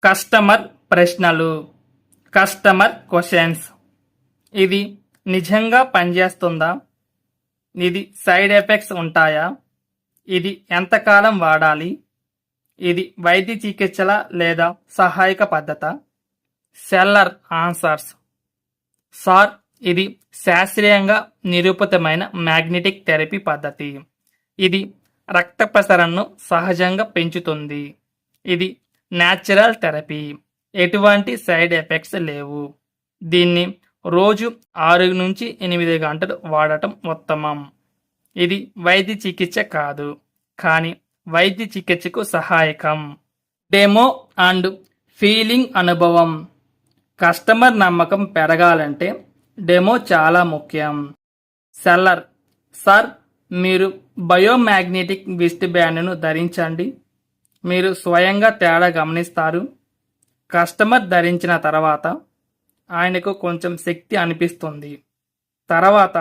Customer ప్రశ్నలు, customer questions. ఇది నిజంగా పనిచేస్తుందా? ఇది సైడ్ ఎఫెక్ట్స్ ఉంటాయా? ఇది ఎంతకాలం వాడాలి? ఇది వైద్య చికిత్సల లేదా సహాయక పద్ధత? Seller answers. సార్, ఇది శాస్త్రీయంగా నిరూపితమైన మ్యాగ్నెటిక్ థెరపీ పద్ధతి. ఇది రక్త ప్రసరణను సహజంగా పెంచుతుంది. ఇది న్యాచురల్ థెరపీ. ఎటువంటి సైడ్ ఎఫెక్ట్స్ లేవు. దీన్ని రోజు 6 నుంచి 8 గంటలు వాడటం ఉత్తమం. ఇది వైద్య చికిత్స కాదు, కానీ వైద్య చికిత్సకు సహాయకం. డెమో అండ్ ఫీలింగ్ అనుభవం. కస్టమర్ నమ్మకం పెరగాలంటే డెమో చాలా ముఖ్యం. సెల్లర్. సార్, మీరు బయోమాగ్నెటిక్ విస్ట్ బ్యాండ్ను ధరించండి. మీరు స్వయంగా తేడా గమనిస్తారు. కస్టమర్ ధరించిన తర్వాత ఆయనకు కొంచెం శక్తి అనిపిస్తుంది. తర్వాత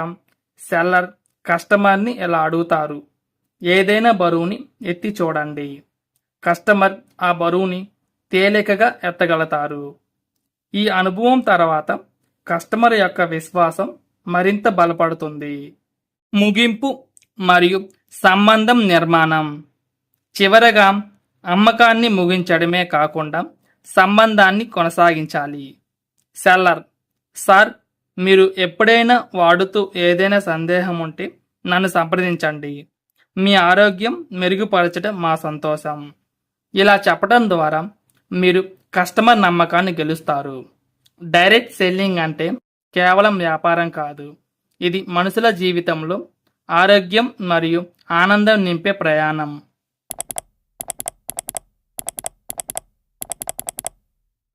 సెల్లర్ కస్టమర్ని ఇలా అడుగుతారు, ఏదైనా బరువుని ఎత్తి చూడండి. కస్టమర్ ఆ బరువుని తేలికగా ఎత్తగలుగుతారు. ఈ అనుభవం తర్వాత కస్టమర్ యొక్క విశ్వాసం మరింత బలపడుతుంది. ముగింపు మరియు సంబంధం నిర్మాణం. చివరగా అమ్మకాన్ని ముగించడమే కాకుండా సంబంధాన్ని కొనసాగించాలి. సెల్లర్. సార్, మీరు ఎప్పుడైనా వాడుతూ ఏదైనా సందేహం ఉంటే నన్ను సంప్రదించండి. మీ ఆరోగ్యం మెరుగుపరచడం మా సంతోషం. ఇలా చెప్పడం ద్వారా మీరు కస్టమర్ నమ్మకాన్ని గెలుస్తారు. డైరెక్ట్ సెల్లింగ్ అంటే కేవలం వ్యాపారం కాదు, ఇది మనుషుల జీవితంలో ఆరోగ్యం మరియు ఆనందం నింపే ప్రయాణం.